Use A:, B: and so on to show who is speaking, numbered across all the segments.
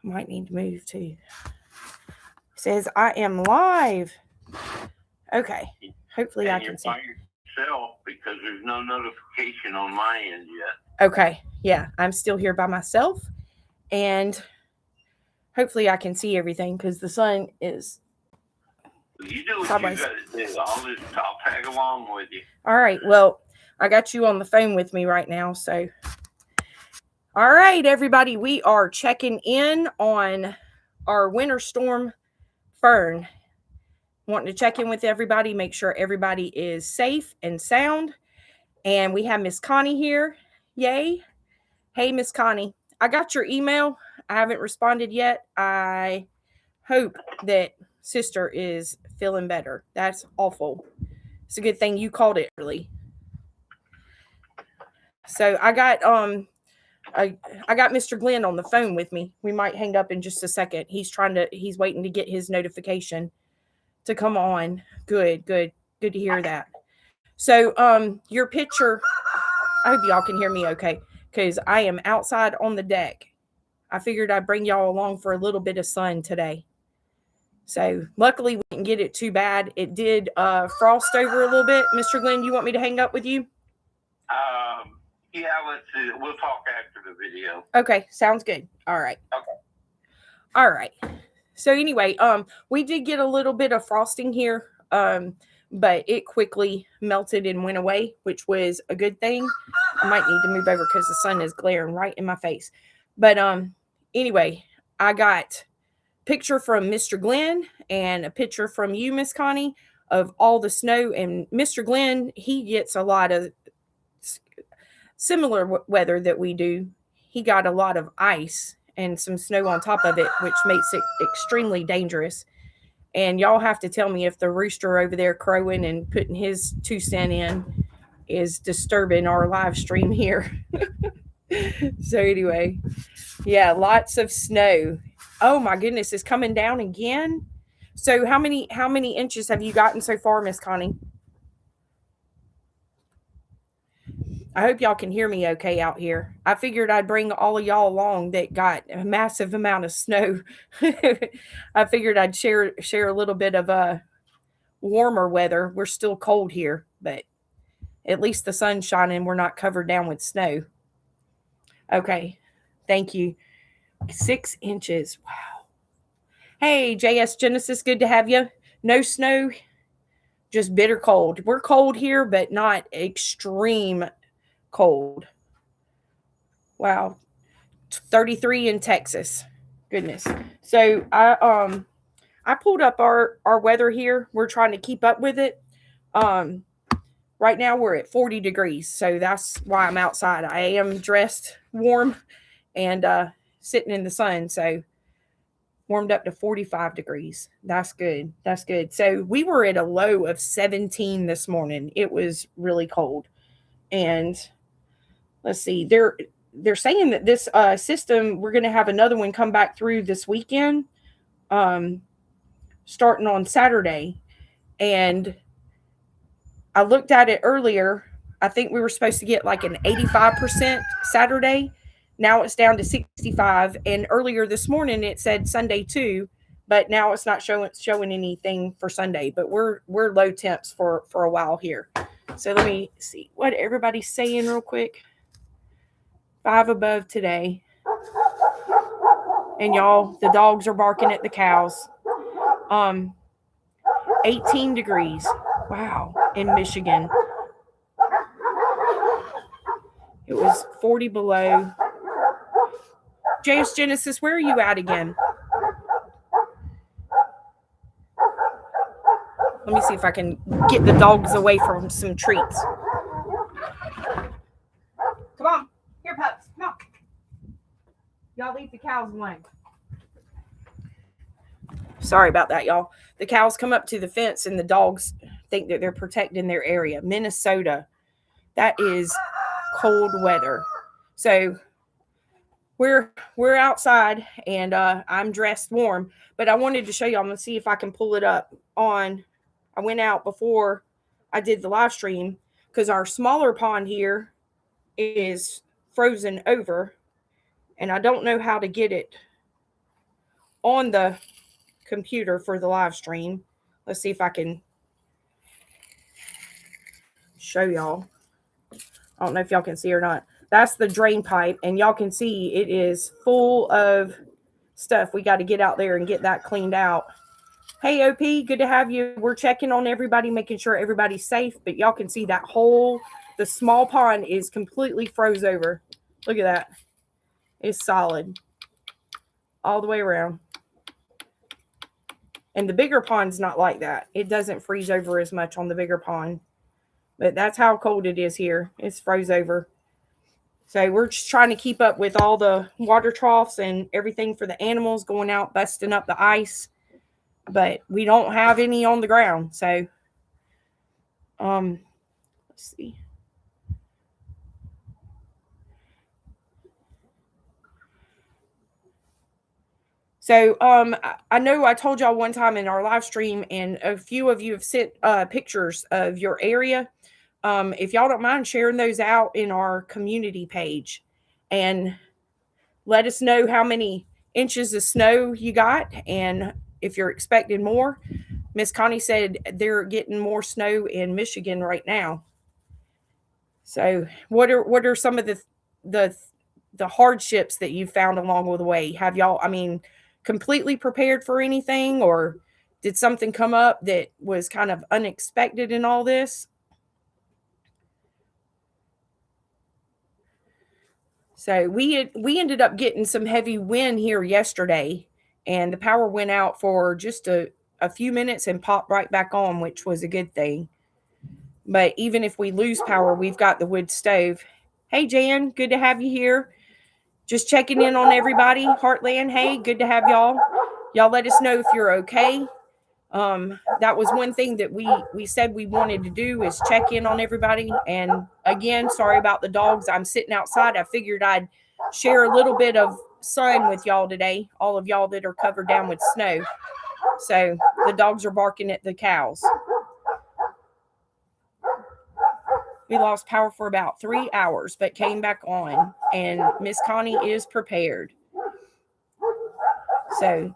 A: Might need to move too. Says I am live. Okay. Hopefully I can see.
B: By yourself because there's no notification on my end yet.
A: Okay. Yeah, I'm still here by myself, and hopefully I can see everything because the sun is.
B: You do what sideways. You got to do. I'll tag along with you.
A: All right. Well, I got you on the phone with me right now, so. All right, everybody, we are checking in on our winter storm Fern. Wanting to check in with everybody, make sure everybody is safe and sound. And we have Miss Connie here. Yay. Hey, Miss Connie, I got your email. I haven't responded yet. I hope that sister is feeling better. That's awful. It's a good thing you called it early. So I got Mr. Glenn on the phone with me. We might hang up in just a second. He's waiting to get his notification to come on. Good to hear that. So your picture, I hope y'all can hear me okay, because I am outside on the deck. I figured I'd bring y'all along for a little bit of sun today. So luckily we didn't get it too bad. It did frost over a little bit. Mr. Glenn, you want me to hang up with you?
B: Yeah, let's see. We'll talk after the video.
A: Okay, sounds good. All right.
B: Okay.
A: All right. So anyway, we did get a little bit of frosting here, but it quickly melted and went away, which was a good thing. I might need to move over because the sun is glaring right in my face. But anyway, I got a picture from Mr. Glenn and a picture from you, Miss Connie, of all the snow. And Mr. Glenn, he gets a lot of similar weather that we do. He got a lot of ice and some snow on top of it, which makes it extremely dangerous. And y'all have to tell me if the rooster over there crowing and putting his 2 cents in is disturbing our live stream here. So anyway, yeah, lots of snow. Oh my goodness, it's coming down again. So how many inches have you gotten so far, Miss Connie? I hope y'all can hear me okay out here. I figured I'd bring all of y'all along that got a massive amount of snow. I figured I'd share a little bit of warmer weather. We're still cold here, but at least the sun's shining. We're not covered down with snow. Okay, thank you. 6 inches. Wow. Hey, JS Genesis, good to have you. No snow, just bitter cold. We're cold here, but not extreme cold. Wow. 33 in Texas. Goodness. So I pulled up our weather here. We're trying to keep up with it. Right now we're at 40 degrees. So that's why I'm outside. I am dressed warm and sitting in the sun. So warmed up to 45 degrees. That's good. That's good. So we were at a low of 17 this morning. It was really cold. And let's see, they're saying that this system, we're going to have another one come back through this weekend, starting on Saturday. And I looked at it earlier. I think we were supposed to get like an 85% Saturday. Now it's down to 65. And earlier this morning it said Sunday too, but now it's not showing anything for Sunday. But we're low temps for a while here. So let me see what everybody's saying real quick. 5 above today. And y'all, the dogs are barking at the cows. 18 degrees. Wow, in Michigan. It was 40 below. JS Genesis, where are you at again? Let me see if I can get the dogs away from some treats. Come on. Here, pups. Come on. Y'all leave the cows alone. Sorry about that, y'all. The cows come up to the fence and the dogs think that they're protecting their area. Minnesota, that is cold weather. So we're outside and I'm dressed warm, but I wanted to show you. I'm going to see if I can pull it up on. I went out before I did the live stream because our smaller pond here is frozen over and I don't know how to get it on the computer for the live stream. Let's see if I can show y'all. I don't know if y'all can see or not. That's the drain pipe, and y'all can see it is full of stuff. We got to get out there and get that cleaned out. Hey, OP, good to have you. We're checking on everybody, making sure everybody's safe, but y'all can see that the small pond is completely froze over. Look at that. It's solid all the way around. And the bigger pond's not like that. It doesn't freeze over as much on the bigger pond. But that's how cold it is here. It's froze over. So we're just trying to keep up with all the water troughs and everything for the animals, going out, busting up the ice. But we don't have any on the ground. So, let's see. So, I know I told y'all one time in our live stream, and a few of you have sent pictures of your area. If y'all don't mind sharing those out in our community page and let us know how many inches of snow you got and if you're expecting more. Miss Connie said they're getting more snow in Michigan right now. So what are some of the hardships that you found along the way? Have y'all, completely prepared for anything, or did something come up that was kind of unexpected in all this? So we ended up getting some heavy wind here yesterday, and the power went out for just a few minutes and popped right back on, which was a good thing. But even if we lose power, we've got the wood stove. Hey, Jan, good to have you here. Just checking in on everybody. Heartland, hey, good to have y'all. Y'all let us know if you're okay. That was one thing that we said we wanted to do, is check in on everybody. And again, sorry about the dogs. I'm sitting outside. I figured I'd share a little bit of sun with y'all today, all of y'all that are covered down with snow. So the dogs are barking at the cows. We lost power for about 3 hours, but came back on, and Miss Connie is prepared. So,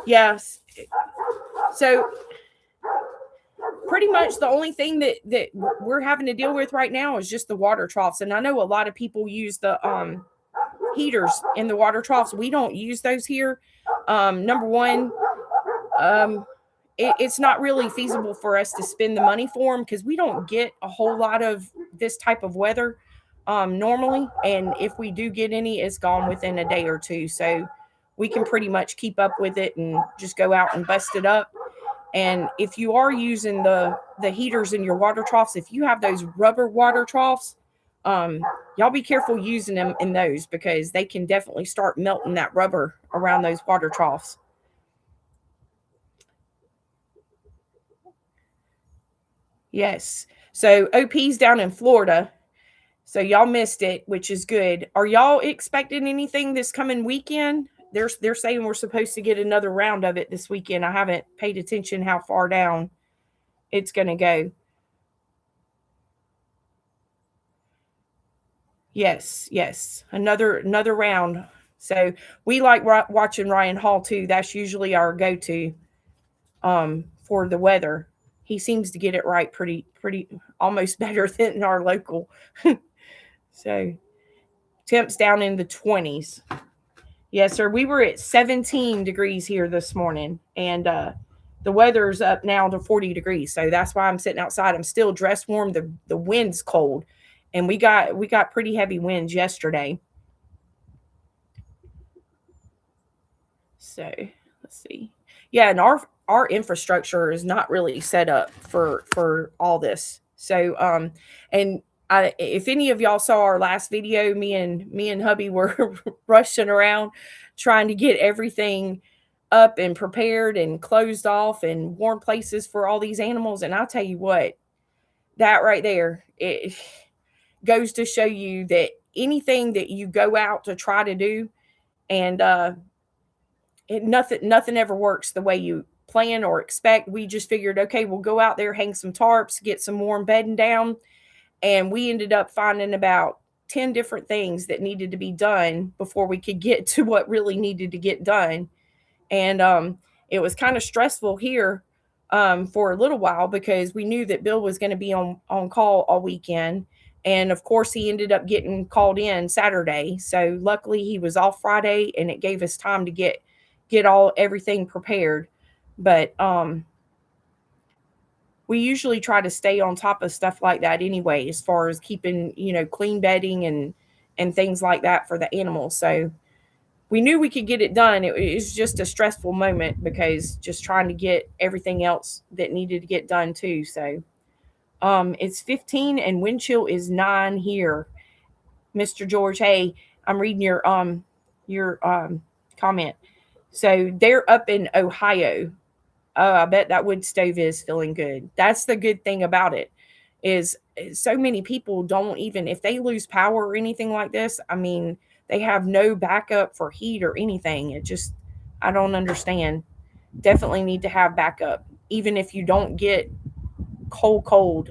A: yes. So pretty much the only thing that we're having to deal with right now is just the water troughs. And I know a lot of people use the heaters in the water troughs. We don't use those here. Number one, it's not really feasible for us to spend the money for them because we don't get a whole lot of this type of weather normally. And if we do get any, it's gone within a day or two. So we can pretty much keep up with it and just go out and bust it up. And if you are using the heaters in your water troughs, if you have those rubber water troughs, y'all be careful using them in those, because they can definitely start melting that rubber around those water troughs. Yes. So OP's down in Florida. So y'all missed it, which is good. Are y'all expecting anything this coming weekend? They're saying we're supposed to get another round of it this weekend. I haven't paid attention how far down it's going to go. Yes. Another round. So we like watching Ryan Hall too. That's usually our go-to for the weather. He seems to get it right pretty almost better than our local. So temps down in the 20s. Yes, sir. We were at 17 degrees here this morning, and the weather's up now to 40 degrees. So that's why I'm sitting outside. I'm still dressed warm. The wind's cold, and we got pretty heavy winds yesterday. So let's see. Yeah, and our infrastructure is not really set up for all this. So and if any of y'all saw our last video, me and hubby were rushing around trying to get everything up and prepared and closed off and warm places for all these animals. And I'll tell you what, that right there, it goes to show you that anything that you go out to try to do, and nothing ever works the way you plan or expect. We just figured, okay, we'll go out there, hang some tarps, get some warm bedding down. And we ended up finding about 10 different things that needed to be done before we could get to what really needed to get done. And it was kind of stressful here for a little while because we knew that Bill was going to be on call all weekend. And of course, he ended up getting called in Saturday. So luckily, he was off Friday, and it gave us time to get everything prepared. But we usually try to stay on top of stuff like that anyway, as far as keeping clean bedding and things like that for the animals. So we knew we could get it done. It was just a stressful moment because just trying to get everything else that needed to get done too. So it's 15 and wind chill is 9 here. Mr. George, hey, I'm reading your comment. So they're up in Ohio. Oh, I bet that wood stove is feeling good. That's the good thing about it is so many people don't, even if they lose power or anything like this, I mean, they have no backup for heat or anything. It just, I don't understand. Definitely need to have backup. Even if you don't get cold,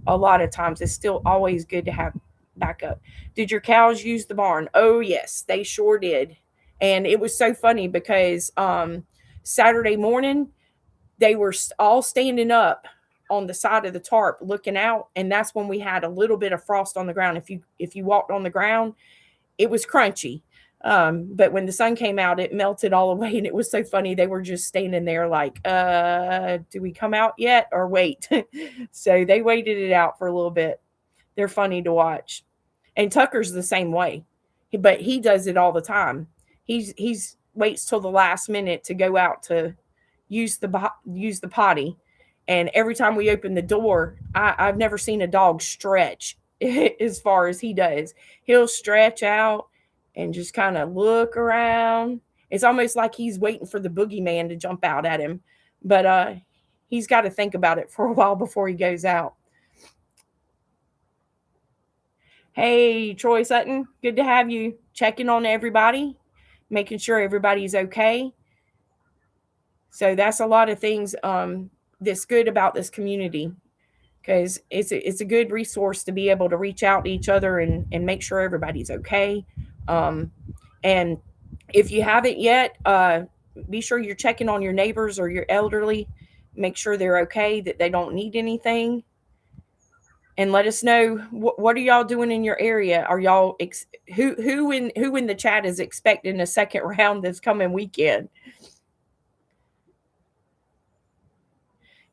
A: a lot of times it's still always good to have backup. Did your cows use the barn? Oh, yes, they sure did. And it was so funny because Saturday morning, they were all standing up on the side of the tarp looking out, and that's when we had a little bit of frost on the ground. If you walked on the ground, it was crunchy, but when the sun came out, it melted all away, and it was so funny. They were just standing there like, do we come out yet or wait? So they waited it out for a little bit. They're funny to watch. And Tucker's the same way, but he does it all the time. He's waits till the last minute to go out to use the potty, and every time we open the door, I've never seen a dog stretch as far as he does. He'll stretch out and just kind of look around. It's almost like he's waiting for the boogeyman to jump out at him, but he's got to think about it for a while before he goes out. Hey, Troy Sutton, good to have you. Checking on everybody, making sure everybody's okay. So that's a lot of things that's good about this community, because it's a good resource to be able to reach out to each other and make sure everybody's okay. And if you haven't yet, be sure you're checking on your neighbors or your elderly. Make sure they're okay, that they don't need anything. And let us know what are y'all doing in your area. Are y'all who in the chat is expecting a second round this coming weekend?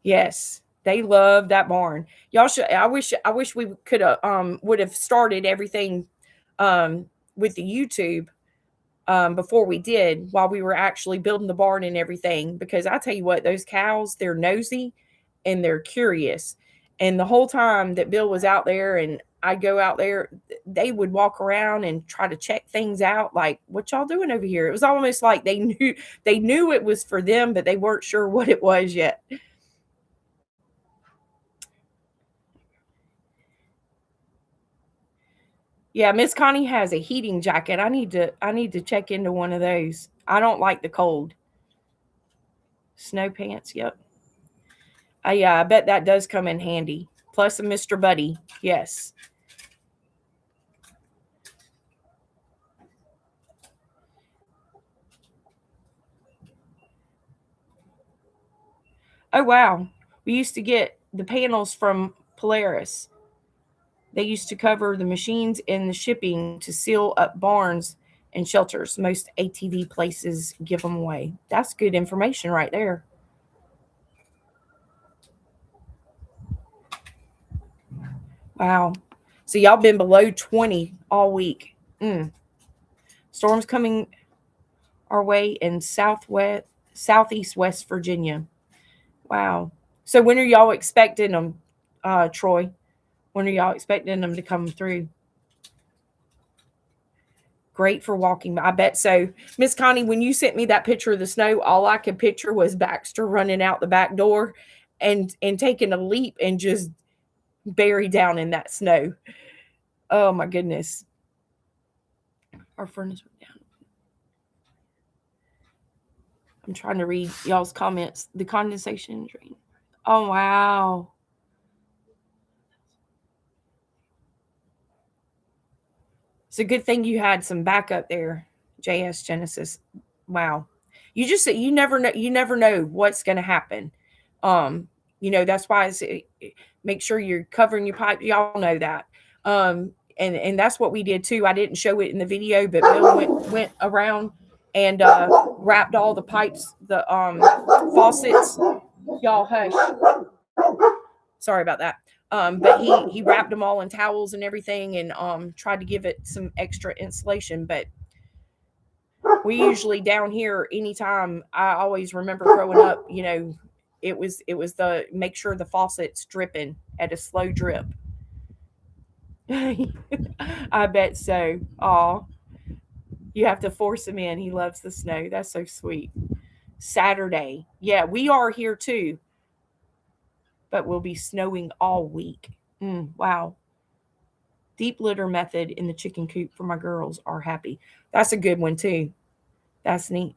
A: Yes, they love that barn. Y'all should. I wish we could have would have started everything with the YouTube before we did, while we were actually building the barn and everything. Because I tell you what, those cows, they're nosy and they're curious. And the whole time that Bill was out there and I'd go out there, they would walk around and try to check things out, like, what y'all doing over here? It was almost like they knew it was for them, but they weren't sure what it was yet. Yeah, Miss Connie has a heating jacket. I need to check into one of those. I don't like the cold. Snow pants, yep. Yeah, I bet that does come in handy. Plus a Mr. Buddy. Yes. Oh wow. We used to get the panels from Polaris. They used to cover the machines and the shipping to seal up barns and shelters. Most ATV places give them away. That's good information right there. Wow. So y'all been below 20 all week. Storms coming our way in southeast West Virginia. Wow. So when are y'all expecting them, Troy? When are y'all expecting them to come through? Great for walking. I bet so. Miss Connie, when you sent me that picture of the snow, all I could picture was Baxter running out the back door and taking a leap and just buried down in that snow. Oh my goodness. Our furnace went down. I'm trying to read y'all's comments. The condensation drain. Oh wow. It's a good thing you had some backup there, JS Genesis. Wow. you never know what's going to happen. That's why make sure you're covering your pipe. Y'all know that. And that's what we did too. I didn't show it in the video, but Bill went around and wrapped all the pipes, the faucets. Y'all hush. Sorry about that. But he wrapped them all in towels and everything, and tried to give it some extra insulation. But we usually down here, anytime, I always remember growing up, it was the make sure the faucet's dripping at a slow drip. I bet so. Aw, you have to force him in. He loves the snow. That's so sweet. Saturday. Yeah, we are here too, but we'll be snowing all week. Wow. Deep litter method in the chicken coop for my girls are happy. That's a good one too. That's neat.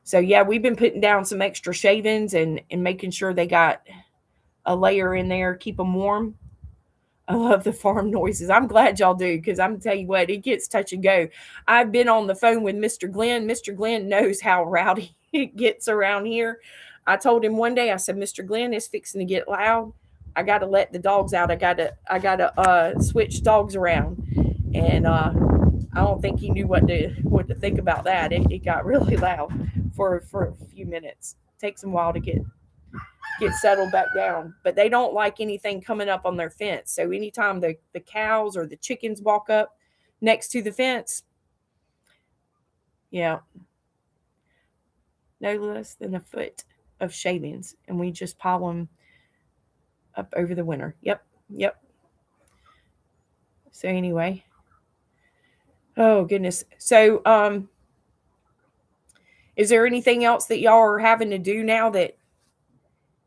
A: So yeah, we've been putting down some extra shavings and making sure they got a layer in there, keep them warm. I love the farm noises. I'm glad y'all do, because I'm tell you what, it gets touch and go. I've been on the phone with Mr. Glenn. Mr. Glenn knows how rowdy it gets around here. I told him one day, I said, Mr. Glenn, it's fixing to get loud. I got to let the dogs out. I gotta switch dogs around. And I don't think he knew what to think about that. It got really loud for a few minutes. It takes them a while to get settled back down, but they don't like anything coming up on their fence. So anytime the cows or the chickens walk up next to the fence, yeah, no less than a foot of shavings, and we just pile them up over the winter. Yep. So anyway, oh goodness. So is there anything else that y'all are having to do now that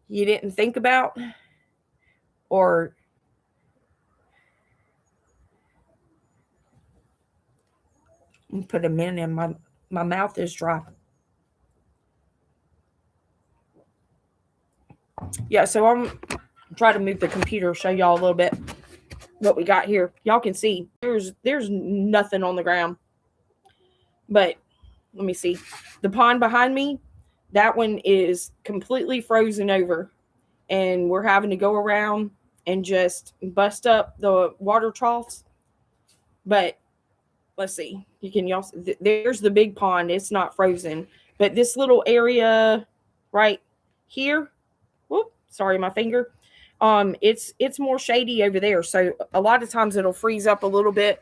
A: you didn't think about? Or put them in, and my mouth is dry. Yeah, so I'm trying to move the computer, show y'all a little bit what we got here. Y'all can see there's nothing on the ground. But let me see. The pond behind me, that one is completely frozen over. And we're having to go around and just bust up the water troughs. But let's see. There's the big pond. It's not frozen. But this little area right here, whoop, sorry, my finger. It's more shady over there. So a lot of times it'll freeze up a little bit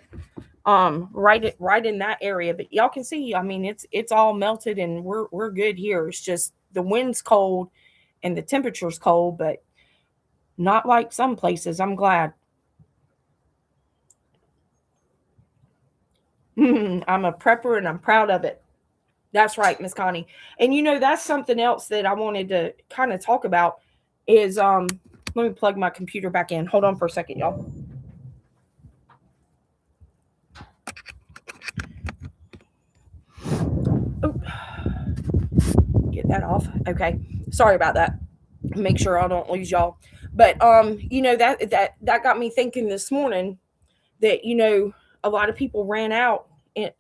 A: right in that area. But y'all can see, I mean, it's all melted, and we're good here. It's just the wind's cold and the temperature's cold, but not like some places. I'm glad. I'm a prepper and I'm proud of it. That's right, Miss Connie. And that's something else that I wanted to kind of talk about is let me plug my computer back in. Hold on for a second, y'all. Oh. Get that off. Okay. Sorry about that. Make sure I don't lose y'all. But that got me thinking this morning that a lot of people ran out in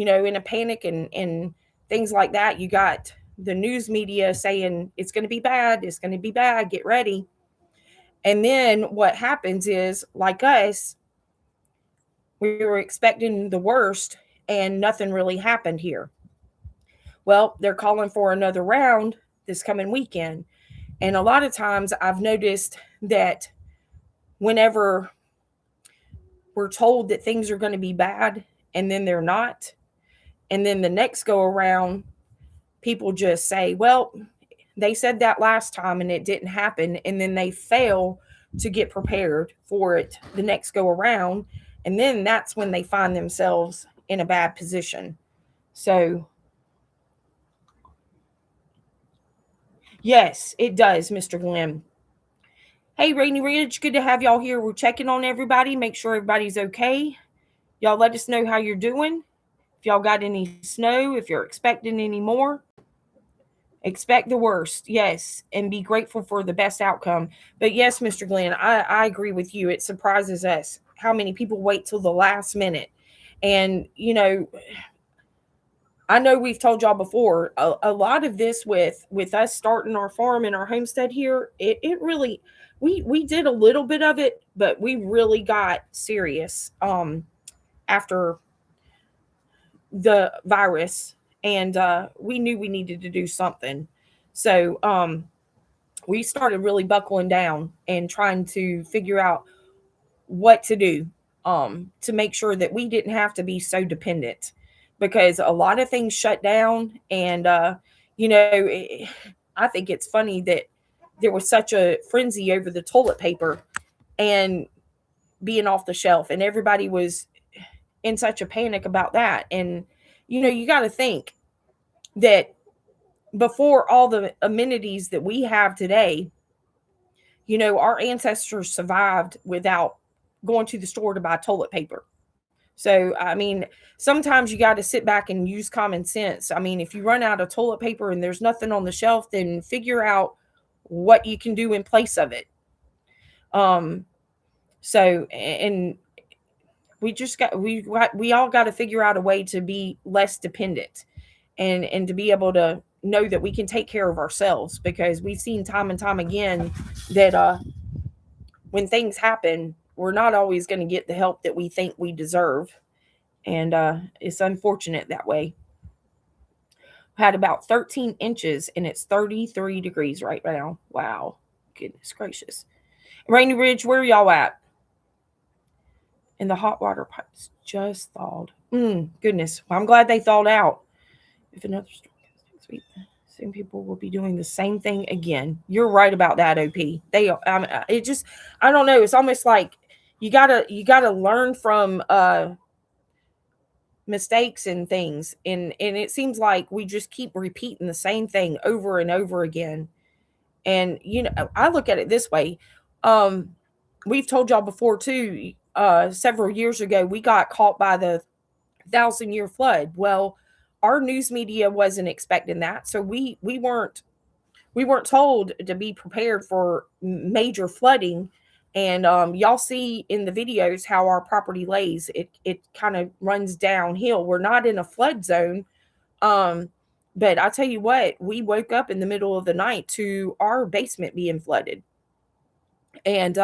A: a panic and things like that. You got the news media saying it's going to be bad, get ready. And then what happens is, like us, we were expecting the worst and nothing really happened here. Well, they're calling for another round this coming weekend. And a lot of times I've noticed that whenever we're told that things are going to be bad and then they're not, and then the next go around, people just say, well, they said that last time and it didn't happen. And then they fail to get prepared for it the next go around. And then that's when they find themselves in a bad position. So yes, it does, Mr. Glenn. Hey, Rainy Ridge, good to have y'all here. We're checking on everybody, make sure everybody's okay. Y'all let us know how you're doing. If y'all got any snow, if you're expecting any more. Expect the worst, yes, and be grateful for the best outcome. But yes, Mr. Glenn, I agree with you. It surprises us how many people wait till the last minute. And, I know we've told y'all before, a lot of this with us starting our farm and our homestead here, it really, we did a little bit of it, but we really got serious after the virus, and we knew we needed to do something. So we started really buckling down and trying to figure out what to do to make sure that we didn't have to be so dependent, because a lot of things shut down. And you know, I think it's funny that there was such a frenzy over the toilet paper and being off the shelf, and everybody was in such a panic about that. And you know, you got to think that before all the amenities that we have today, you know, our ancestors survived without going to the store to buy toilet paper. So, I mean, sometimes you got to sit back and use common sense. I mean, if you run out of toilet paper and there's nothing on the shelf, then figure out what you can do in place of it. Um, so, and we all got to figure out a way to be less dependent, and to be able to know that we can take care of ourselves, because we've seen time and time again that when things happen, we're not always going to get the help that we think we deserve. And it's unfortunate that way. Had about 13 inches and it's 33 degrees right now. Wow. Goodness gracious. Rainy Ridge, where are y'all at? And the hot water pipes just thawed. Goodness. Well, I'm glad they thawed out. If another storm comes next week, soon people will be doing the same thing again. You're right about that, OP. It just, I don't know. It's almost like you gotta learn from mistakes and things, and it seems like we just keep repeating the same thing over and over again. And you know, I look at it this way. We've told y'all before too, several years ago we got caught by the 1,000-year flood. Well, our news media wasn't expecting that, so we weren't told to be prepared for major flooding. And y'all see in the videos how our property lays. It kind of runs downhill. We're not in a flood zone. But I tell you what, we woke up in the middle of the night to our basement being flooded. And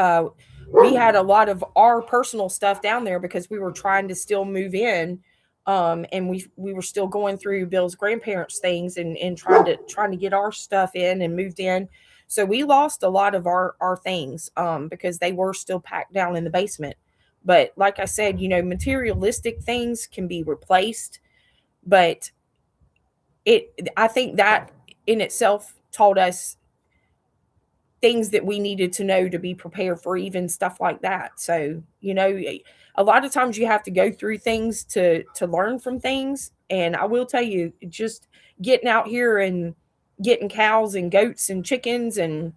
A: we had a lot of our personal stuff down there because we were trying to still move in. And we were still going through Bill's grandparents' things, and trying to get our stuff in and moved in. So we lost a lot of our things because they were still packed down in the basement. But like I said, you know, materialistic things can be replaced. But I think that in itself taught us things that we needed to know to be prepared for even stuff like that. So, you know, a lot of times you have to go through things to learn from things. And I will tell you, just getting out here and getting cows and goats and chickens and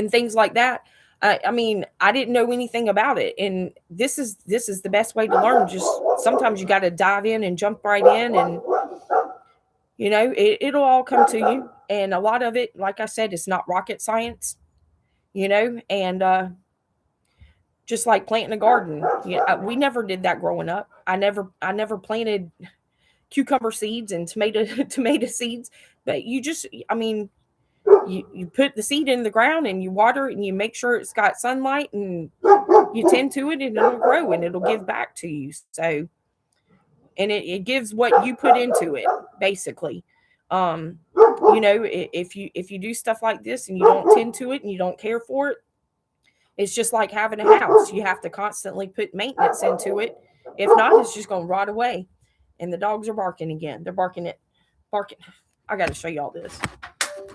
A: things like that. I mean, I didn't know anything about it, and this is the best way to learn. Just sometimes you got to dive in and jump right in, and you know, it'll all come to you. And a lot of it, like I said, it's not rocket science, you know. And just like planting a garden, we never did that growing up. I never planted cucumber seeds and tomato seeds. But I mean, you put the seed in the ground and you water it and you make sure it's got sunlight, and you tend to it, and it'll grow and it'll give back to you. So, and it gives what you put into it, basically. You know, if you do stuff like this and you don't tend to it and you don't care for it, it's just like having a house. You have to constantly put maintenance into it. If not, it's just going to rot away. And the dogs are barking again. They're barking. I got to show y'all this.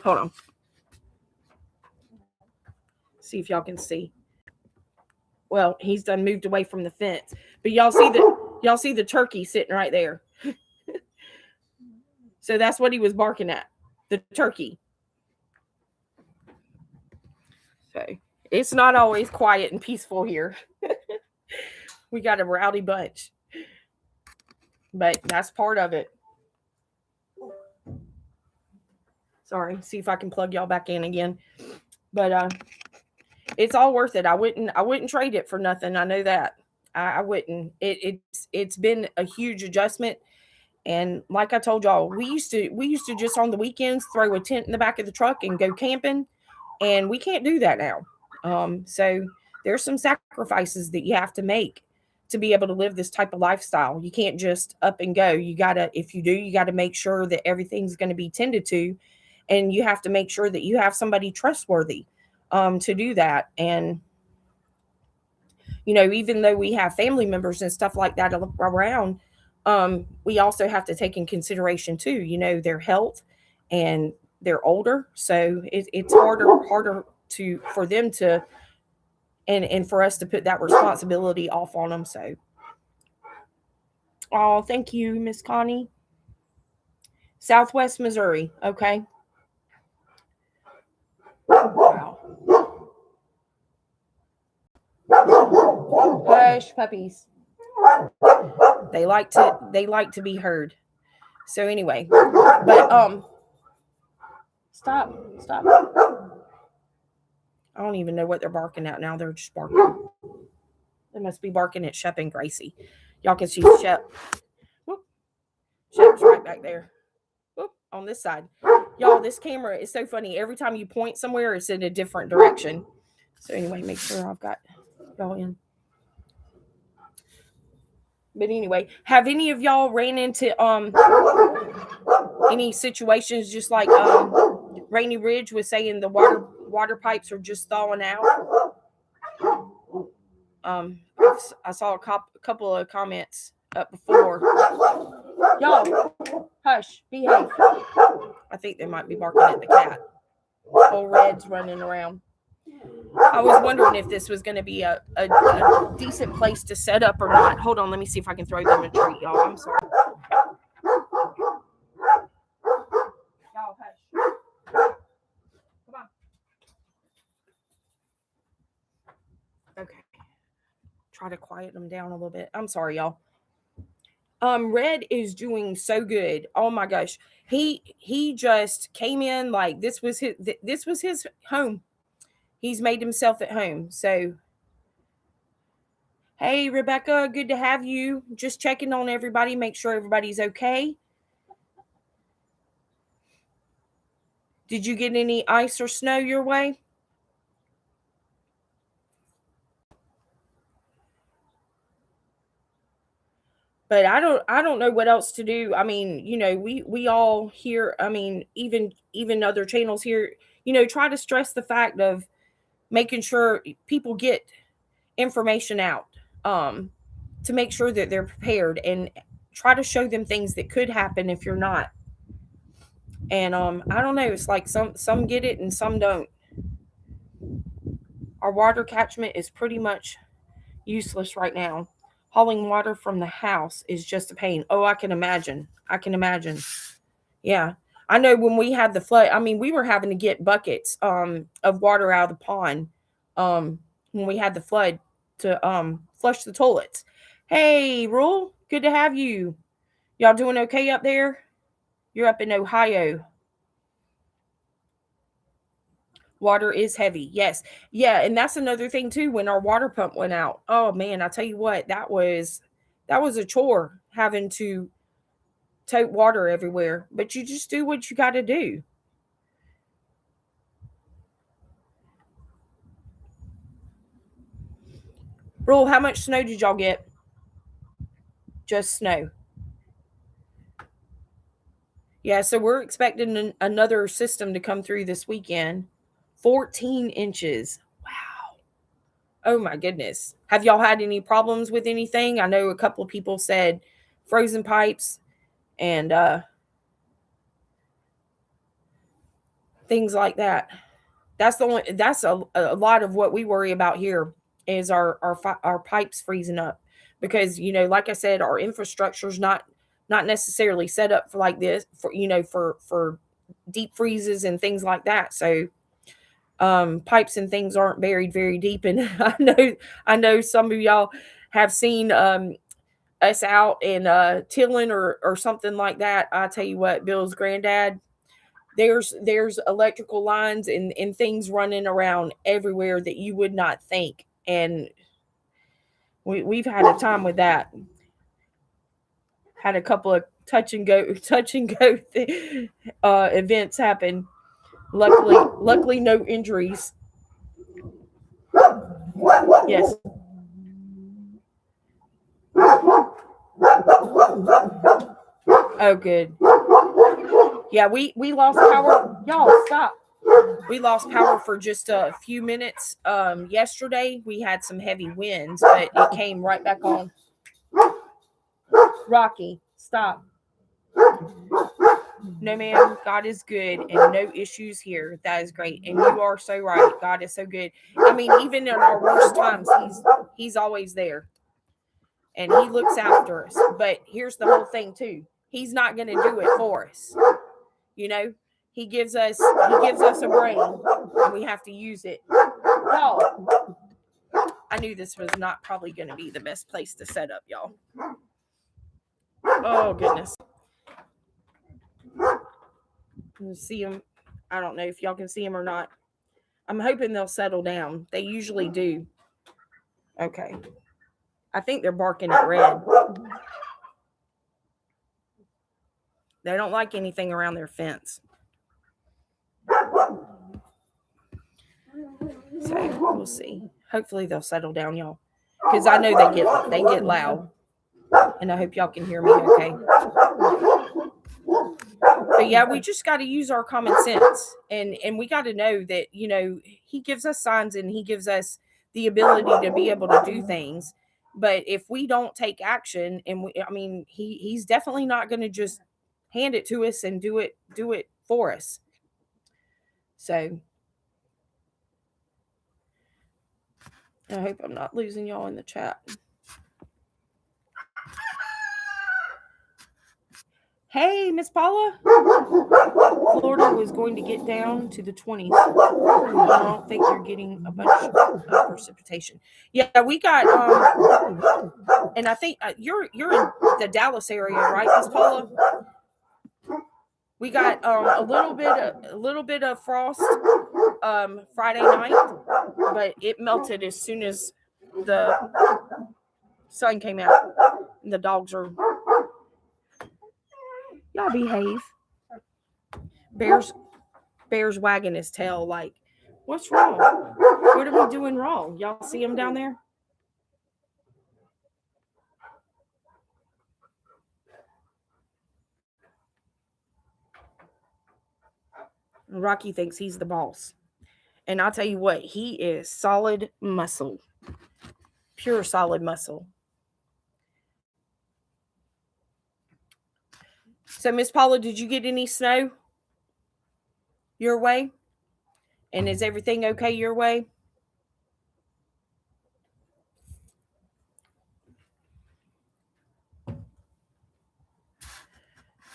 A: Hold on. See if y'all can see. Well, he's done moved away from the fence, but y'all see the turkey sitting right there. So that's what he was barking at, the turkey. So it's not always quiet and peaceful here. We got a rowdy bunch, but that's part of it. Sorry, see if I can plug y'all back in again. But it's all worth it. I wouldn't trade it for nothing. I know that. I wouldn't. It's been a huge adjustment. And like I told y'all, we used to just on the weekends throw a tent in the back of the truck and go camping, and we can't do that now. So there's some sacrifices that you have to make to be able to live this type of lifestyle. You can't just up and go. You gotta, if you do, you gotta make sure that everything's going to be tended to, and you have to make sure that you have somebody trustworthy to do that. And even though we have family members and stuff like that around, we also have to take in consideration too, their health, and they're older, so it's harder for them to, and for us to put that responsibility off on them. So, oh, thank you, Miss Connie. Southwest Missouri, okay. Wow. Hush, puppies. They like to be heard. So anyway, but stop. I don't even know what they're barking at now. They're just barking. They must be barking at Shep and Gracie. Y'all can see Shep. Whoop. Shep's right back there. Whoop, on this side. Y'all, this camera is so funny. Every time you point somewhere, it's in a different direction. So anyway, make sure I've got y'all in. But anyway, have any of y'all ran into any situations just like Rainy Ridge was saying, the water pipes are just thawing out? I saw a couple of comments up before. Y'all, hush, behave. I think they might be barking at the cat. Old Red's running around. I was wondering if this was going to be a decent place to set up or not. Hold on, let me see if I can throw them a treat, y'all. I'm sorry. Y'all, hush. Come on. Okay. Try to quiet them down a little bit. I'm sorry, y'all. Red is doing so good. Oh my gosh. He just came in like this was his home. He's made himself at home. So, hey, Rebecca, good to have you. Just checking on everybody, make sure everybody's okay. Did you get any ice or snow your way? But I don't know what else to do. I mean, we all here, I mean, even other channels here, try to stress the fact of making sure people get information out, to make sure that they're prepared, and try to show them things that could happen if you're not. And I don't know, it's like some get it and some don't. Our water catchment is pretty much useless right now. Hauling water from the house is just a pain. Oh, I can imagine. Yeah. I know when we had the flood, I mean, we were having to get buckets of water out of the pond when we had the flood to flush the toilets. Hey, Rule, good to have you. Y'all doing okay up there? You're up in Ohio. Water is heavy. Yes. Yeah, and that's another thing too. When our water pump went out, oh man, I tell you what, that was a chore, having to tote water everywhere. But you just do what you got to do. Rule, how much snow did y'all get? Just snow. Yeah, so we're expecting another system to come through this weekend. 14 inches. Wow. Oh my goodness. Have y'all had any problems with anything? I know a couple of people said frozen pipes and things like that. That's a lot of what we worry about here, is our pipes freezing up, because like I said, our infrastructure is not necessarily set up for like this, for deep freezes and things like that. So pipes and things aren't buried very deep. And I know some of y'all have seen us out in Tillin or something like that. I tell you what, Bill's granddad, there's electrical lines and things running around everywhere that you would not think. And we've had a time with that. Had a couple of touch and go events happen. Luckily no injuries. Yes. Oh, good. Yeah, we lost power. Y'all, stop. We lost power for just a few minutes. Yesterday we had some heavy winds, but it came right back on. Rocky, stop. No, ma'am. God is good and no issues here. That is great. And you are so right. God is so good. I mean, even in our worst times, he's always there. And he looks after us. But here's the whole thing too. He's not going to do it for us. You know, he gives us a brain and we have to use it. Y'all, I knew this was not probably going to be the best place to set up, y'all. Oh, goodness. You see them. I don't know if y'all can see them or not. I'm hoping they'll settle down. They usually do. Okay. I think they're barking at red. They don't like anything around their fence. So we'll see. Hopefully they'll settle down, y'all. Because I know they get loud. And I hope y'all can hear me okay. But yeah, we just got to use our common sense. And we got to know that, you know, he gives us signs and he gives us the ability to be able to do things. But if we don't take action, and he's definitely not going to just hand it to us and do it for us. So I hope I'm not losing y'all in the chat. Hey, Miss Paula. Florida was going to get down to the 20s. I don't think you're getting a bunch of precipitation. Yeah, we got and I think you're in the Dallas area, right, Miss Paula? We got a little bit of frost Friday night, but it melted as soon as the sun came out. And the dogs are, y'all behave. Bear's wagging his tail like, what's wrong? What are we doing wrong? Y'all see him down there? Rocky thinks he's the boss. And I'll tell you what, he is solid muscle. Pure solid muscle. So, Miss Paula, did you get any snow your way? And is everything okay your way?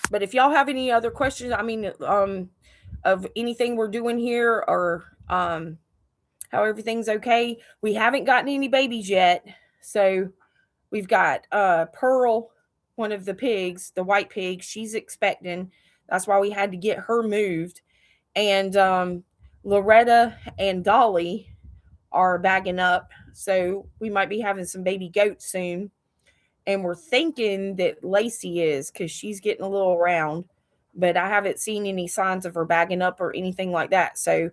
A: But if y'all have any other questions, of anything we're doing here or how everything's okay. We haven't gotten any babies yet. So we've got Pearl, one of the pigs, the white pig, she's expecting. That's why we had to get her moved. And Loretta and Dolly are bagging up. So we might be having some baby goats soon. And we're thinking that Lacey is, because she's getting a little round. But I haven't seen any signs of her bagging up or anything like that. So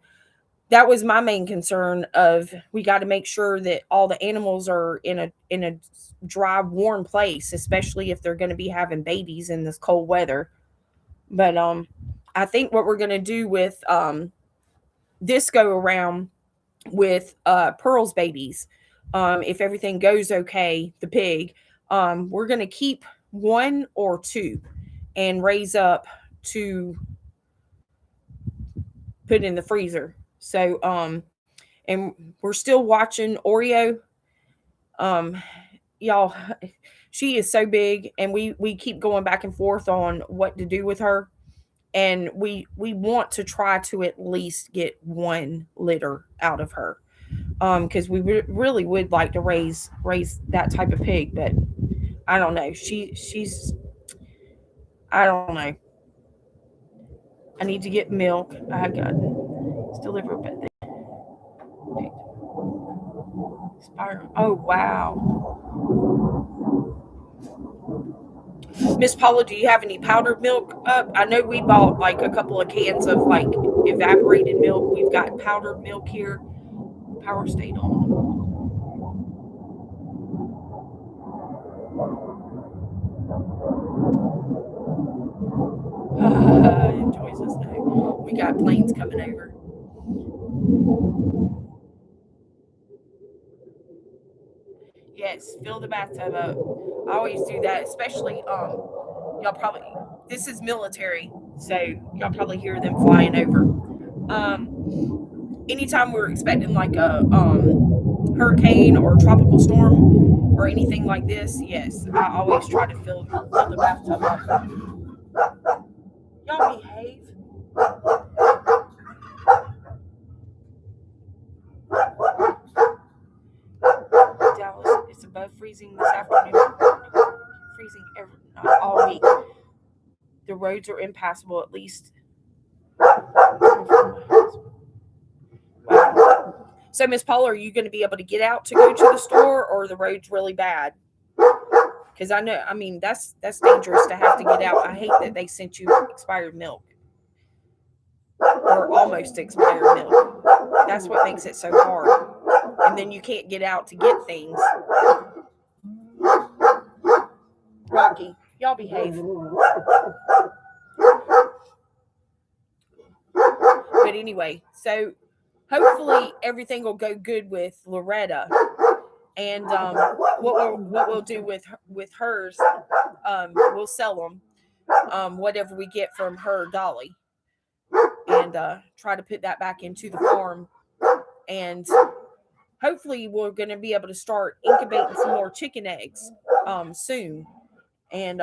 A: that was my main concern of we got to make sure that all the animals are in a dry, warm place, especially if they're going to be having babies in this cold weather. But I think what we're going to do with this go around with Pearl's babies, if everything goes okay, the pig, we're going to keep one or two and raise up to put in the freezer. So, and we're still watching Oreo. Y'all, she is so big, and we keep going back and forth on what to do with her. And we want to try to at least get one litter out of her. Because we really would like to raise that type of pig, but I don't know. She's I don't know. I need to get milk. I got delivered, but oh wow. Miss Paula, do you have any powdered milk up? I know we bought like a couple of cans of like evaporated milk. We've got powdered milk here. Power stayed on. Enjoys us now. We got planes coming over. Yes, fill the bathtub up. I always do that, especially y'all probably, this is military, so y'all probably hear them flying over. Anytime we're expecting like a hurricane or tropical storm or anything like this, yes, I always try to fill the bathtub up. Y'all behave. Dallas, it's above freezing this afternoon. Freezing all week. The roads are impassable at least. Wow. So, Miss Paula, are you going to be able to get out to go to the store, or the road's really bad? Because I know, I mean, that's dangerous to have to get out. I hate that they sent you expired milk or almost expired milk. That's what makes it so hard. And then you can't get out to get things. Rocky, y'all behave. But anyway, so hopefully everything will go good with Loretta. And what we'll do with hers, we'll sell them, whatever we get from her Dolly, and try to put that back into the farm. And hopefully we're going to be able to start incubating some more chicken eggs soon, and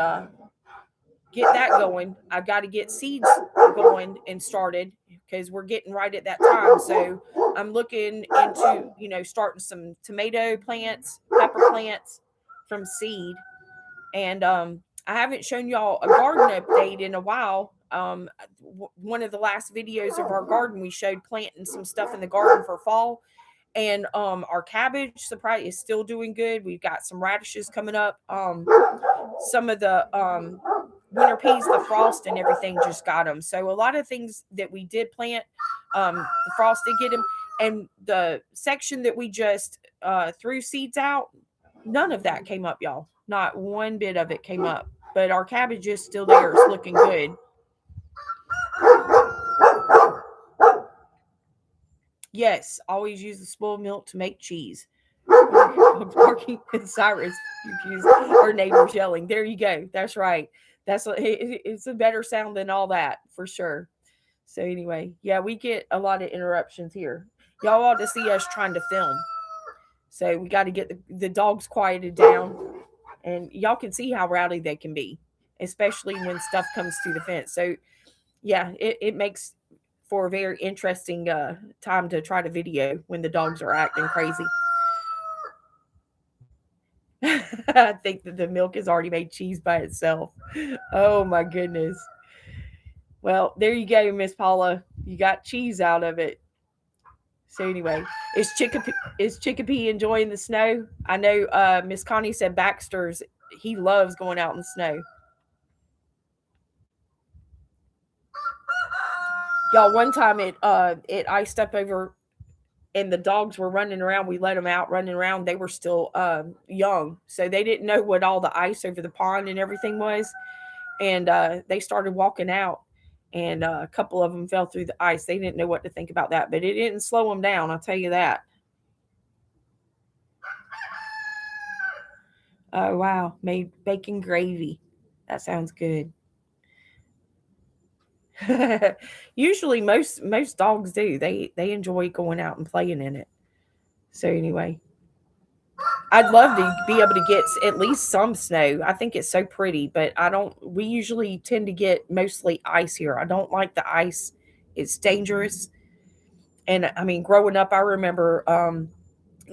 A: get that going. I've got to get seeds going and started because we're getting right at that time. So I'm looking into, starting some tomato plants, pepper plants from seed. And I haven't shown y'all a garden update in a while. One of the last videos of our garden, we showed planting some stuff in the garden for fall. And our cabbage surprise is still doing good. We've got some radishes coming up. Some of the winter peas, the frost and everything just got them. So a lot of things that we did plant, the frost did get them. And the section that we just threw seeds out, none of that came up, y'all. Not one bit of it came up. But our cabbage is still there. It's looking good. Yes, always use the spoiled milk to make cheese. Barking and Cyrus, or neighbors yelling. There you go. That's right. It's a better sound than all that for sure. So anyway, yeah, we get a lot of interruptions here. Y'all ought to see us trying to film. So we got to get the dogs quieted down, and y'all can see how rowdy they can be, especially when stuff comes through the fence. So yeah, it makes for a very interesting time to try to video when the dogs are acting crazy. I think that the milk has already made cheese by itself. Oh my goodness. Well, there you go, Miss Paula. You got cheese out of it. So anyway, is Chickapee enjoying the snow? I know Miss Connie said Baxter's, he loves going out in the snow. Y'all, one time it iced up over and the dogs were running around. We let them out running around. They were still young, so they didn't know what all the ice over the pond and everything was. And they started walking out, and a couple of them fell through the ice. They didn't know what to think about that, but it didn't slow them down, I'll tell you that. Oh, wow. Made bacon gravy. That sounds good. Usually most dogs do. They enjoy going out and playing in it. So anyway, I'd love to be able to get at least some snow. I think it's so pretty, but we usually tend to get mostly ice here. I don't like the ice. It's dangerous. And I mean, growing up, I remember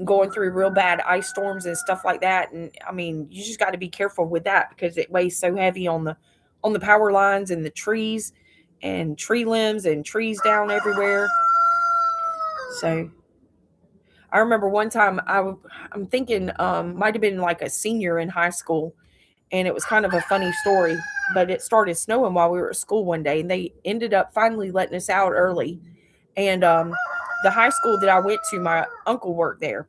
A: going through real bad ice storms and stuff like that. And I mean, you just got to be careful with that because it weighs so heavy on the power lines and the trees and tree limbs and trees down everywhere. So I remember one time I'm thinking might have been like a senior in high school, and it was kind of a funny story. But it started snowing while we were at school one day, and they ended up finally letting us out early. And the high school that I went to, my uncle worked there.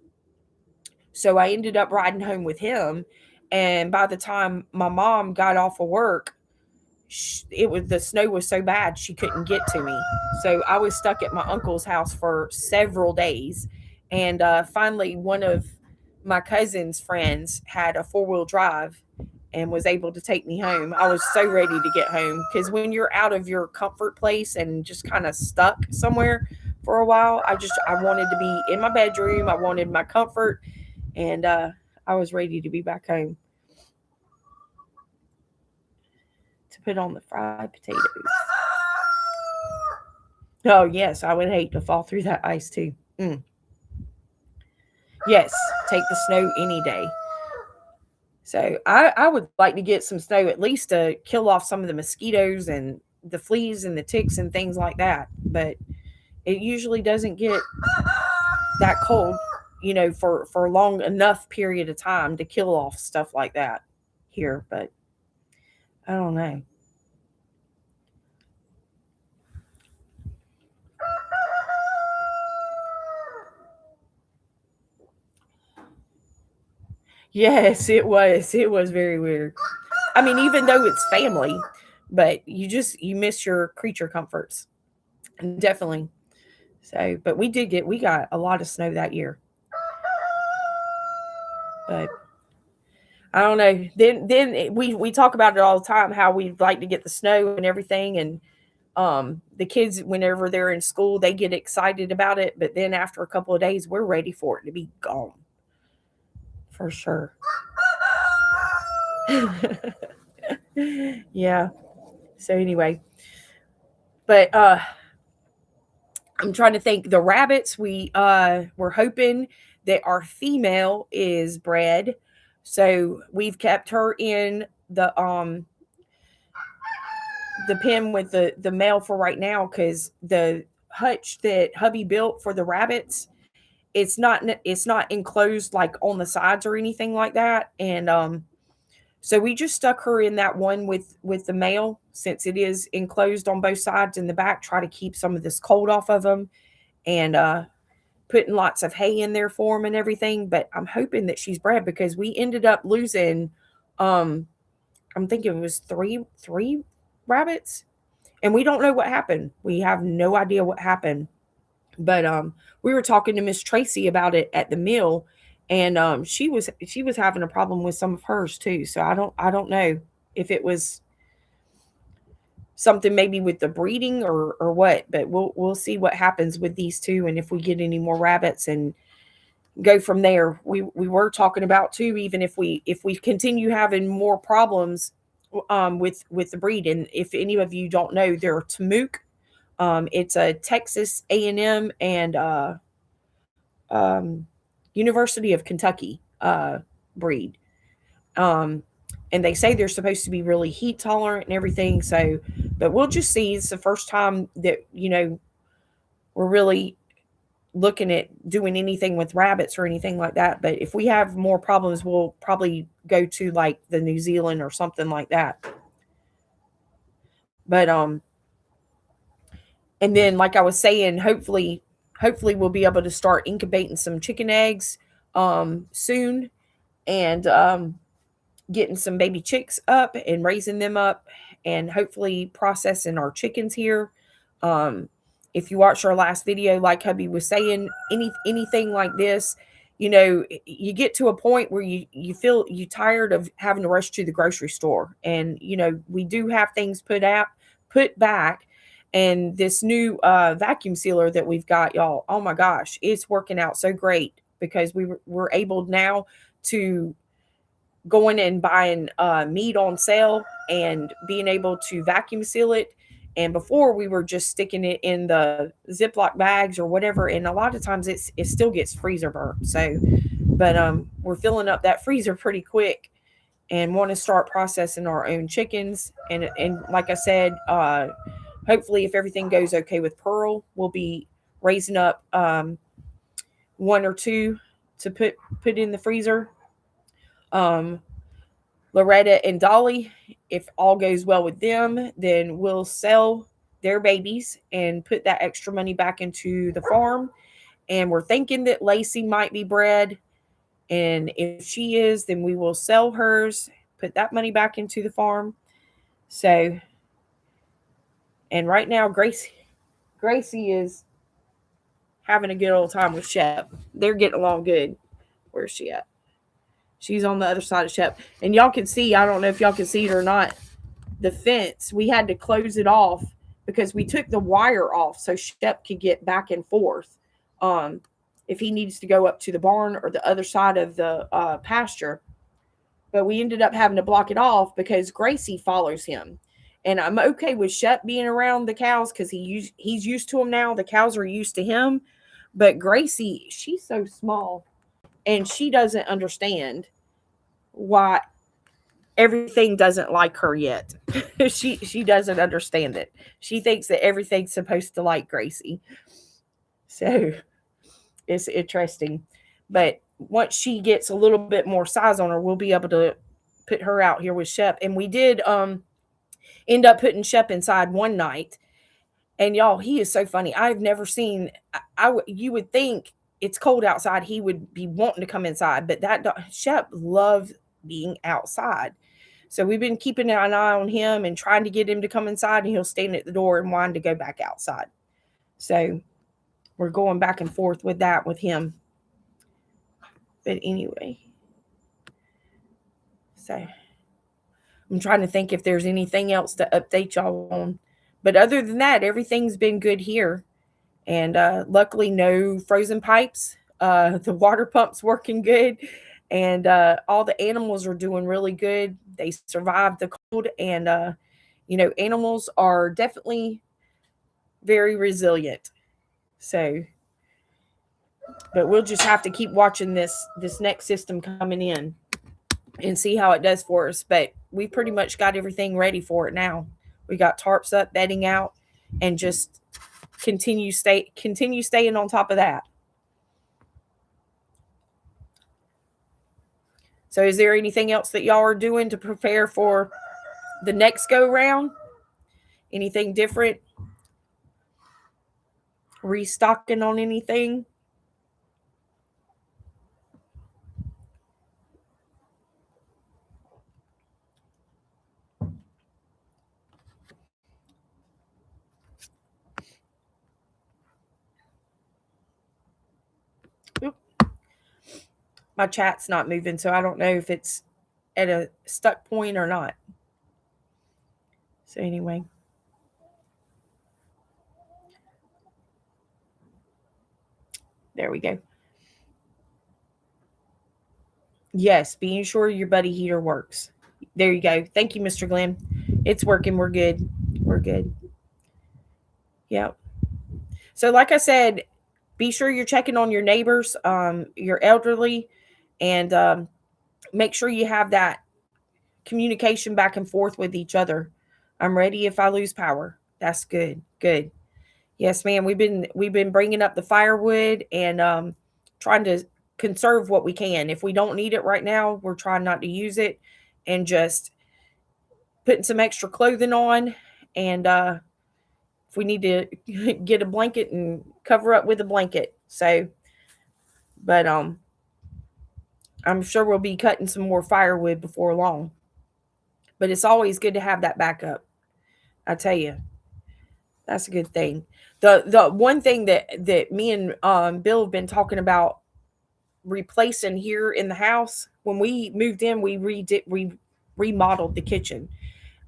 A: So I ended up riding home with him. And by the time my mom got off of work, it was the snow was so bad she couldn't get to me. So I was stuck at my uncle's house for several days. And finally, one of my cousin's friends had a 4-wheel drive and was able to take me home. I was so ready to get home because when you're out of your comfort place and just kind of stuck somewhere for a while, I wanted to be in my bedroom. I wanted my comfort, and I was ready to be back home to put on the fried potatoes. Oh yes, I would hate to fall through that ice too. Yes, take the snow any day. So I would like to get some snow at least to kill off some of the mosquitoes and the fleas and the ticks and things like that. But it usually doesn't get that cold, for a long enough period of time to kill off stuff like that here. But I don't know. Yes, it was. It was very weird. I mean, even though it's family, but you miss your creature comforts. Definitely. So, but we got a lot of snow that year. But I don't know. Then we talk about it all the time how we'd like to get the snow and everything, and the kids whenever they're in school they get excited about it, but then after a couple of days we're ready for it to be gone for sure. Yeah. So anyway, but I'm trying to think. The rabbits, we're hoping that our female is bred, so we've kept her in the pen with the male for right now, because the hutch that hubby built for the rabbits, it's not enclosed like on the sides or anything like that. And so we just stuck her in that one with the male, since it is enclosed on both sides in the back, try to keep some of this cold off of them. And putting lots of hay in there for them and everything. But I'm hoping that she's bred, because we ended up losing um I'm thinking it was three rabbits, and we don't know what happened. We have no idea what happened. But we were talking to Miss Tracy about it at the mill, and she was having a problem with some of hers too. So I don't know if it was something maybe with the breeding or what, but we'll see what happens with these two, and if we get any more rabbits, and go from there. We were talking about too, even if we continue having more problems with the breed. And if any of you don't know, they're Tamook. It's a Texas A&M and um, University of Kentucky breed. Um, and they say they're supposed to be really heat tolerant and everything. So, but we'll just see. It's the first time that we're really looking at doing anything with rabbits or anything like that. But if we have more problems, we'll probably go to like the New Zealand or something like that. But and then like I was saying, hopefully we'll be able to start incubating some chicken eggs soon, and getting some baby chicks up and raising them up, and hopefully processing our chickens here. Um, if you watched our last video, like hubby was saying, anything like this, you get to a point where you feel you tired of having to rush to the grocery store, and we do have things put back. And this new vacuum sealer that we've got, y'all, oh my gosh, it's working out so great, because we're able now to going and buying meat on sale and being able to vacuum seal it. And before we were just sticking it in the Ziploc bags or whatever, and a lot of times it still gets freezer burnt. So, but we're filling up that freezer pretty quick, and want to start processing our own chickens. And like I said, hopefully if everything goes okay with Pearl, we'll be raising up one or two to put in the freezer. Um, Loretta and Dolly, if all goes well with them, then we'll sell their babies and put that extra money back into the farm. And we're thinking that Lacey might be bred. And if she is, then we will sell hers, put that money back into the farm. So, and right now, Gracie is having a good old time with Shep. They're getting along good. Where's she at? She's on the other side of Shep. And y'all can see, I don't know if y'all can see it or not, the fence. We had to close it off because we took the wire off so Shep could get back and forth. If he needs to go up to the barn or the other side of the pasture. But we ended up having to block it off because Gracie follows him. And I'm okay with Shep being around the cows because he's used to them now. The cows are used to him. But Gracie, she's so small and she doesn't understand why everything doesn't like her yet. she doesn't understand it. She thinks that everything's supposed to like Gracie. So it's interesting. But once she gets a little bit more size on her, we'll be able to put her out here with Shep. And we did end up putting Shep inside one night. And y'all, he is so funny. I've never seen. You would think it's cold outside, he would be wanting to come inside, but that Shep loves being outside. So we've been keeping an eye on him and trying to get him to come inside, and he'll stand at the door and whine to go back outside. So we're going back and forth with that with him. But anyway, so I'm trying to think if there's anything else to update y'all on. But other than that, everything's been good here. And luckily, no frozen pipes. The water pump's working good. And all the animals are doing really good. They survived the cold. And, animals are definitely very resilient. So, but we'll just have to keep watching this next system coming in and see how it does for us. But we pretty much got everything ready for it now. We got tarps up, bedding out, and just continue staying on top of that. So is there anything else that y'all are doing to prepare for the next go round? Anything different? Restocking on anything? Oop. My chat's not moving, so I don't know if it's at a stuck point or not. So anyway. There we go. Yes, being sure your buddy heater works. There you go. Thank you, Mr. Glenn. It's working. We're good. We're good. Yep. So like I said, be sure you're checking on your neighbors, your elderly, and make sure you have that communication back and forth with each other. I'm ready if I lose power. That's good. Good. Yes, ma'am. We've been bringing up the firewood and trying to conserve what we can. If we don't need it right now, we're trying not to use it and just putting some extra clothing on. And if we need to get a blanket and cover up with a blanket. So, but I'm sure we'll be cutting some more firewood before long. But it's always good to have that backup. I tell you, that's a good thing. The one thing that me and Bill have been talking about replacing here in the house, when we moved in, we remodeled the kitchen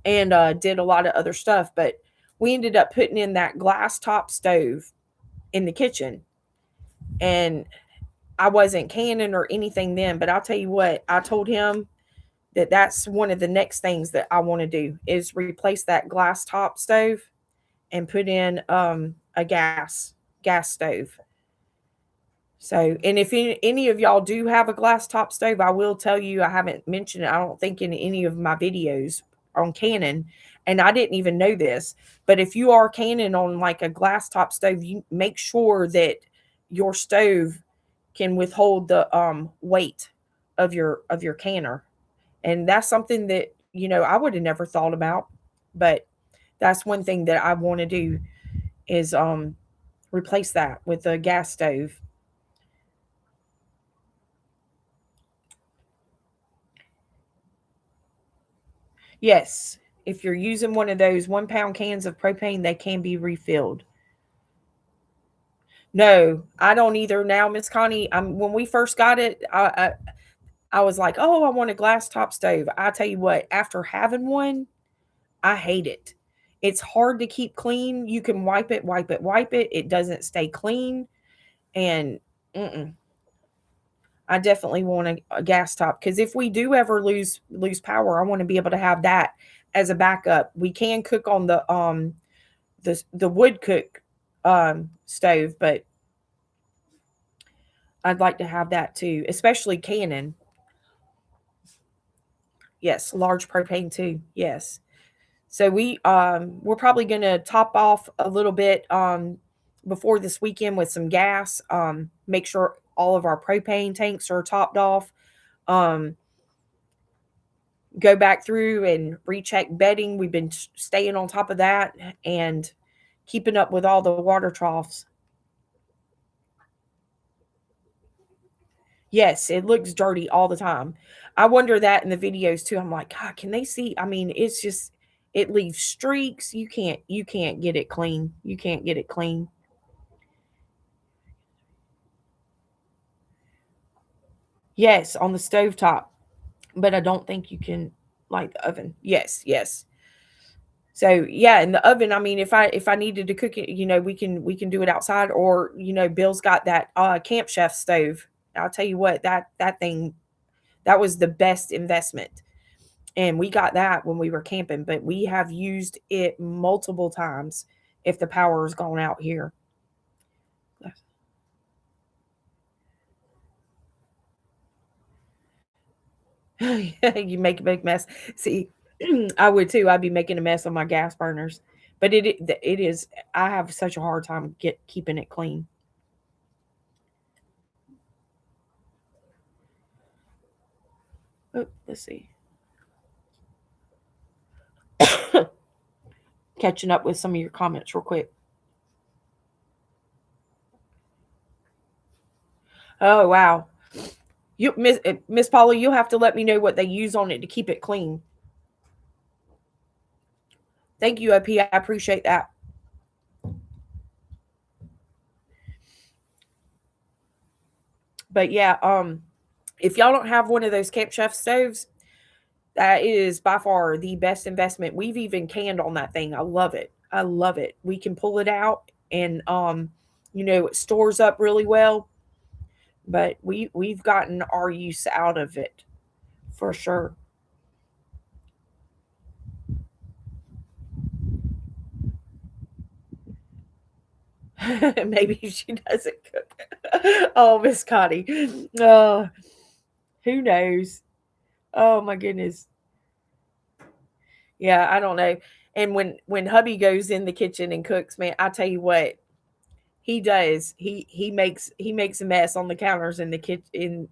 A: and did a lot of other stuff, but we ended up putting in that glass top stove in the kitchen. And I wasn't canning or anything then, but I'll tell you what, I told him that that's one of the next things that I want to do is replace that glass top stove and put in a gas stove. So, and if any of y'all do have a glass top stove, I will tell you, I haven't mentioned it, I don't think, in any of my videos on canning, and I didn't even know this, but if you are canning on like a glass top stove, you make sure that your stove can withhold the weight of your canner. And that's something that, I would have never thought about. But that's one thing that I want to do is replace that with a gas stove. Yes, if you're using one of those 1 pound cans of propane, they can be refilled. No, I don't either now, Miss Connie. When we first got it, I was like, oh, I want a glass top stove. I tell you what, after having one, I hate it. It's hard to keep clean. You can wipe it, wipe it, wipe it. It doesn't stay clean. And I definitely want a gas top, because if we do ever lose power, I want to be able to have that as a backup. We can cook on the wood cook stove, but I'd like to have that too, especially canning. Yes, large propane too. Yes. So we're probably going to top off a little bit before this weekend with some gas. Make sure all of our propane tanks are topped off. Um, go back through and recheck bedding. We've been staying on top of that and keeping up with all the water troughs. Yes, it looks dirty all the time. I wonder that in the videos too. I'm like, God, can they see? I mean, it's just, it leaves streaks. You can't get it clean. You can't get it clean. Yes, on the stovetop, but I don't think you can light the oven. Yes, yes. So yeah, in the oven, I mean, if I needed to cook it, we can do it outside, or Bill's got that Camp Chef stove. I'll tell you what, that thing, that was the best investment. And we got that when we were camping, but we have used it multiple times if the power has gone out here. You make a big mess. See, I would too. I'd be making a mess on my gas burners. But it is, I have such a hard time keeping it clean. Oh, let's see. Catching up with some of your comments real quick. Oh wow. You Miss Paula, you'll have to let me know what they use on it to keep it clean. Thank you, OP. I appreciate that. But yeah, if y'all don't have one of those Camp Chef stoves, that is by far the best investment. We've even canned on that thing. I love it. I love it. We can pull it out and it stores up really well. But we've gotten our use out of it for sure. Maybe she doesn't cook. Oh, Miss Connie. Oh, who knows? Oh my goodness. Yeah, I don't know. And when hubby goes in the kitchen and cooks, man, I tell you what, he does. He makes a mess on the counters in the kitchen.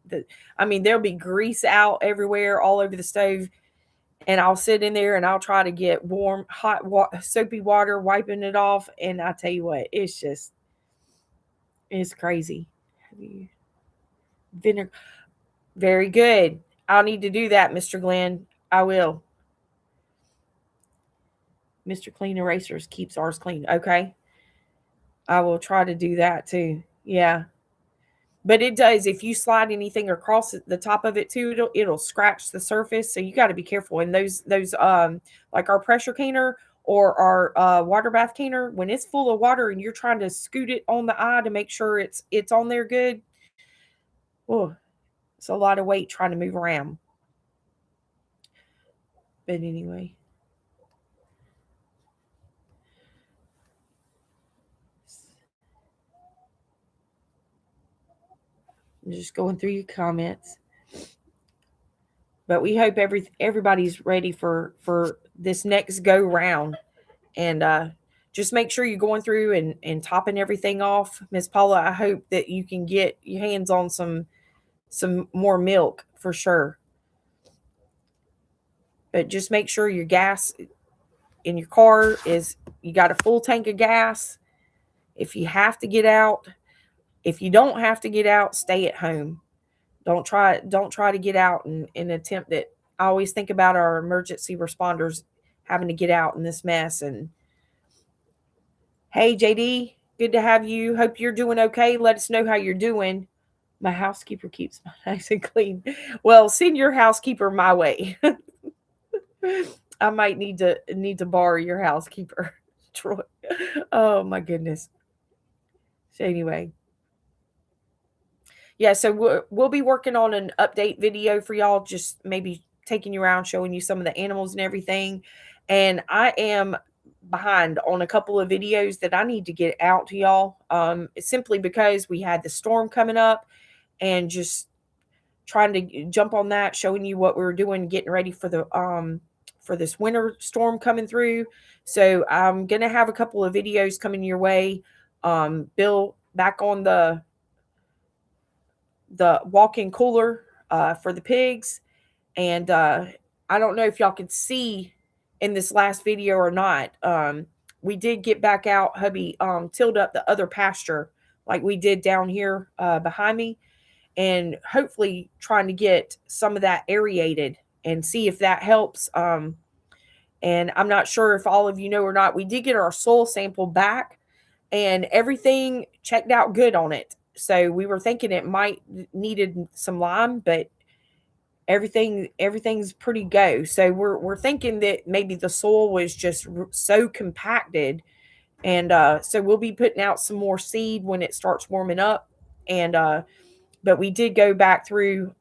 A: I mean, there'll be grease out everywhere, all over the stove, and I'll sit in there and I'll try to get warm, hot, soapy water, wiping it off. And I tell you what, it's crazy. Vinegar, very good. I'll need to do that, Mr. Glenn. I will. Mr. Clean Erasers keeps ours clean. Okay. I will try to do that too. Yeah. But it does. If you slide anything across the top of it too, it'll scratch the surface. So you got to be careful. And those like our pressure canner or our water bath canner, when it's full of water and you're trying to scoot it on the eye to make sure it's on there good. Oh, it's a lot of weight trying to move around. But anyway. I'm just going through your comments. But we hope everybody's ready for this next go round. And just make sure you're going through and topping everything off. Miss Paula, I hope that you can get your hands on some more milk for sure. But just make sure your gas in your car is, you got a full tank of gas. If you have to get out, if you don't have to get out, stay at home. Don't try to get out and attempt it. I always think about our emergency responders having to get out in this mess. And hey, JD, good to have you. Hope you're doing okay. Let us know how you're doing. My housekeeper keeps my nice and clean. Well, send your housekeeper my way. I might need to borrow your housekeeper, Troy. Oh my goodness. So anyway, yeah. So we'll be working on an update video for y'all. Just maybe taking you around, showing you some of the animals and everything. And I am behind on a couple of videos that I need to get out to y'all. Simply because we had the storm coming up, and just trying to jump on that, showing you what we were doing, getting ready for this winter storm coming through. So I'm gonna have a couple of videos coming your way. Bill back on the walk-in cooler for the pigs, and I don't know if y'all could see in this last video or not. We did get back out. Hubby tilled up the other pasture like we did down here behind me, and hopefully trying to get some of that aerated and see if that helps. And I'm not sure if all of you know or not, we did get our soil sample back and everything checked out good on it. So we were thinking it might needed some lime, but everything's pretty go. So we're thinking that maybe the soil was just so compacted. And so we'll be putting out some more seed when it starts warming up. And but we did go back through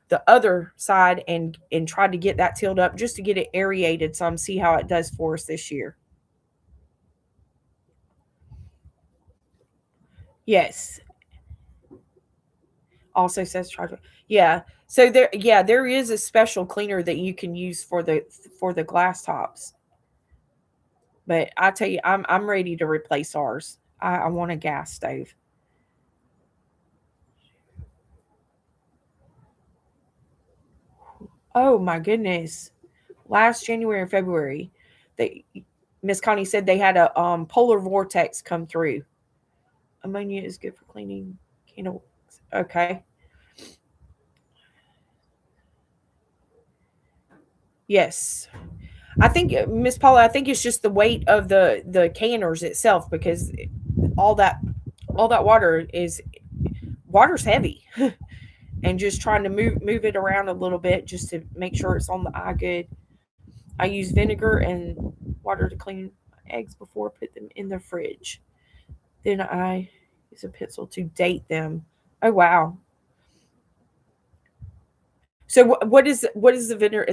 A: the other side and tried to get that tilled up just to get it aerated some, see how it does for us this year. Yes. Also says try to, yeah. So there is a special cleaner that you can use for the glass tops. But I tell you, I'm ready to replace ours. I want a gas stove. Oh my goodness. Last January and February, they Miss Connie said they had a polar vortex come through. Ammonia is good for cleaning candle. Okay. Yes. I think Miss Paula, I think it's just the weight of the canners itself, because all that water's heavy. And just trying to move it around a little bit just to make sure it's on the eye good. I use vinegar and water to clean eggs before I put them in the fridge. Then I use a pencil to date them. Oh wow. So what is the vinegar?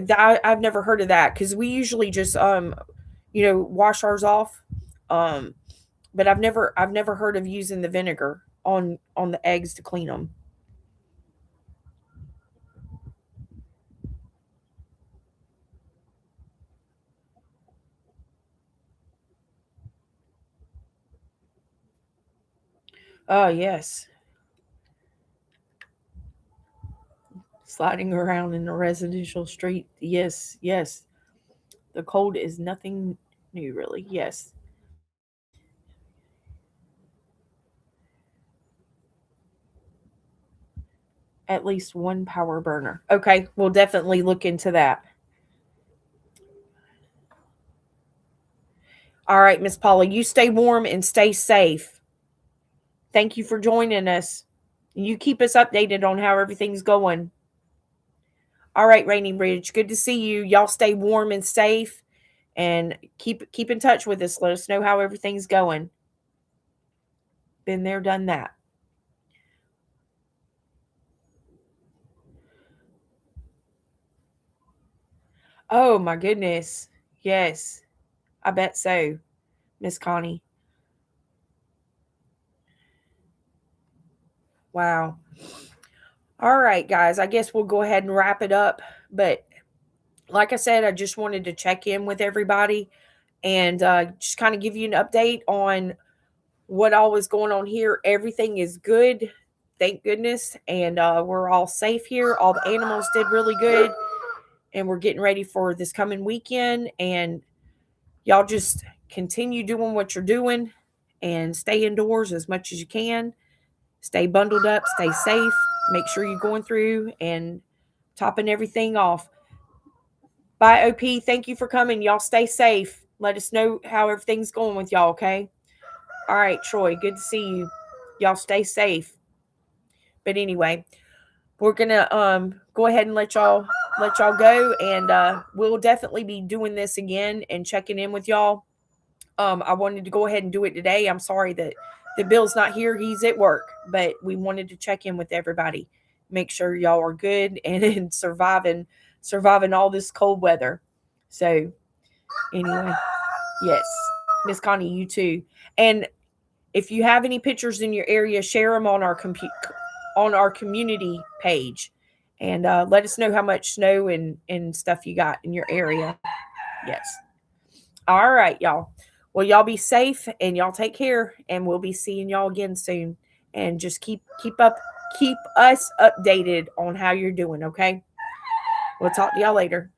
A: I've never heard of that, because we usually just wash ours off. Um, but I've never heard of using the vinegar on the eggs to clean them. Oh yes, sliding around in a residential street. Yes, yes. The cold is nothing new, really. Yes. At least one power burner. Okay, we'll definitely look into that. All right, Miss Paula, you stay warm and stay safe. Thank you for joining us. You keep us updated on how everything's going. All right, Rainy Bridge, good to see you. Y'all stay warm and safe, and keep in touch with us. Let us know how everything's going. Been there, done that. Oh my goodness. Yes, I bet so, Miss Connie. Wow. All right, guys. I guess we'll go ahead and wrap it up. But like I said, I just wanted to check in with everybody and just kind of give you an update on what all was going on here. Everything is good. Thank goodness. And we're all safe here. All the animals did really good. and we're getting ready for this coming weekend. And y'all just continue doing what you're doing and stay indoors as much as you can. Stay bundled up, stay safe. Make sure you're going through and topping everything off. Bye, OP. Thank you for coming. Y'all stay safe. Let us know how everything's going with y'all, okay? All right, Troy, good to see you. Y'all stay safe. But anyway, we're gonna go ahead and let y'all go, and we'll definitely be doing this again and checking in with y'all. I wanted to go ahead and do it today. I'm sorry that Bill's not here. He's at work, but we wanted to check in with everybody, make sure y'all are good and surviving all this cold weather. So anyway, yes, Miss Connie, you too. And if you have any pictures in your area, share them on our community page, and let us know how much snow and stuff you got in your area. Yes. All right, y'all. Well, y'all be safe and y'all take care, and we'll be seeing y'all again soon. And just keep us updated on how you're doing, okay? We'll talk to y'all later.